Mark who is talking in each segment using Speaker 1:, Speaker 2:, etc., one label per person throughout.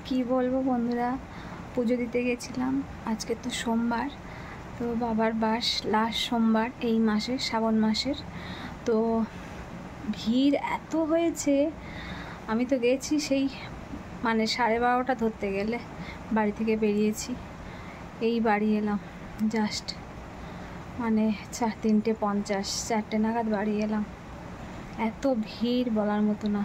Speaker 1: কি বলবো বন্ধুরা, পুজো দিতে গেছিলাম। আজকে তো সোমবার, তো বাবার বাস লাস্ট সোমবার এই মাসের, শ্রাবণ মাসের। তো ভিড় এত হয়েছে, আমি তো গেছি সেই 12:30 ধরতে গেলে, বাড়ি থেকে বেরিয়েছি, এই বাড়ি এলাম জাস্ট 3:50 4টে নাগাদ বাড়ি এলাম। এত ভিড় বলার মতো না।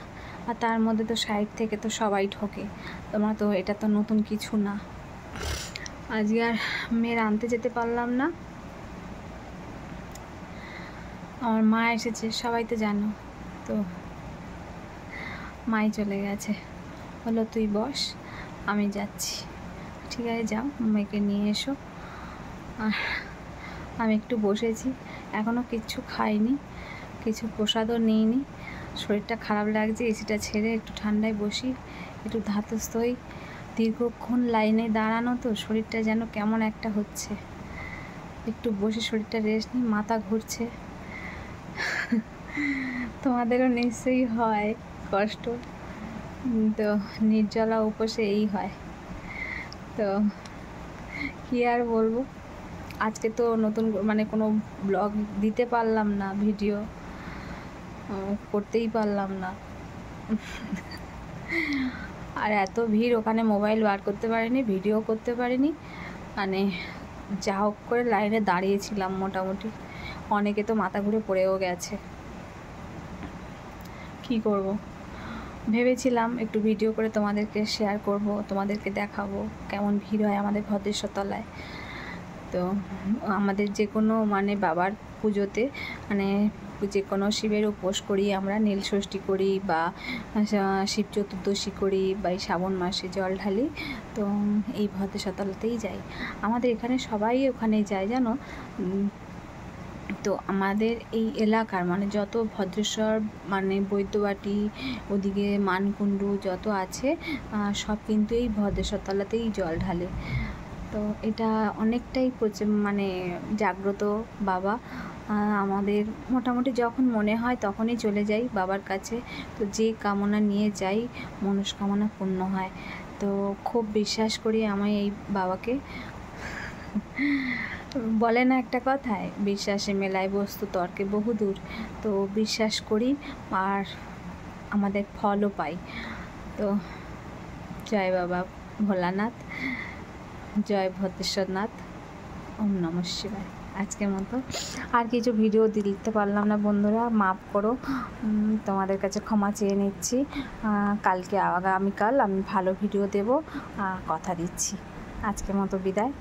Speaker 1: আর তার মধ্যে তো সাইড থেকে তো সবাই ঢোকে, তোমরা তো এটা তো নতুন কিছু না। আজকে আর মেয়ের আনতে যেতে পারলাম না। আমার মা এসেছে, সবাই তো জানো, তো মাই চলে গেছে, বললো তুই বস, আমি যাচ্ছি। ঠিক আছে যাও, মেয়েকে নিয়ে এসো। আর আমি একটু বসেছি, এখনও কিচ্ছু খাইনি, কিছু প্রসাদও নিইনি। শরীরটা খারাপ লাগছে, এসিটা ছেড়ে একটু ঠান্ডায় বসি, একটু ধাতস্থ হই। দীর্ঘক্ষণ লাইনে দাঁড়ানো তো শরীরটা যেন কেমন একটা হচ্ছে। একটু বসে শরীরটা রেস্ট নিই, মাথা ঘুরছে। তোমাদেরও নিশ্চয়ই হয় কষ্ট, তো নির্জলা উপোসে এই হয়। তো কী আর বলবো, আজকে তো নতুন কোনো ব্লগ দিতে পারলাম না, ভিডিও করতেই পারলাম না। আর এত ভিড়, ওখানে মোবাইল বার করতে পারিনি, ভিডিও করতে পারিনি। যা হোক করে লাইনে দাঁড়িয়েছিলাম মোটামুটি। অনেকে তো মাথা ঘুরে পড়েও গেছে। কি করব, ভেবেছিলাম একটু ভিডিও করে তোমাদেরকে শেয়ার করব, তোমাদেরকে দেখাবো কেমন ভিড় হয় আমাদের ভদ্রেশ্বর তলায়। তো আমাদের যে কোনো বাবার পুজোতে যে কোনো শিবের উপোস করি আমরা, নীলষষ্ঠী করি বা শিব চতুর্দশী করি বা এই শ্রাবণ মাসে জল ঢালি, তো এই ভদ্রেশ্বর তলাতেই যাই। আমাদের এখানে সবাই ওখানে যায় জানো। তো আমাদের এই এলাকার যত ভদ্রেশ্বর বৈদ্যবাটি, ওদিকে মানকুণ্ডু যত আছে, সব কিন্তু এই ভদ্রেশ্বর তলাতেই জল ঢালে। তো এটা অনেকটাই জাগ্রত বাবা। আমাদের মোটামুটি যখন মনে হয় তখনই চলে যাই বাবার কাছে। তো যে কামনা নিয়ে যাই মনস্কামনা পূর্ণ হয়। তো খুব বিশ্বাস করি আমি এই বাবাকে। বলে না একটা কথায়, বিশ্বাসে মেলায় বস্তু তর্কে বহুদূর। তো বিশ্বাস করি আর আমাদের ফলও পাই। তো জয় বাবা ভোলানাথ, জয় ভদ্রেশ্বরনাথ, ওম নমঃ শিবায়। আজকের মতো আর কিছু ভিডিও দিতে পারলাম না বন্ধুরা, মাফ করো, তোমাদের কাছে ক্ষমা চেয়ে নিচ্ছি। কালকে আগামীকাল আমি ভালো ভিডিও দেব, কথা দিচ্ছি। আজকের মতো বিদায়।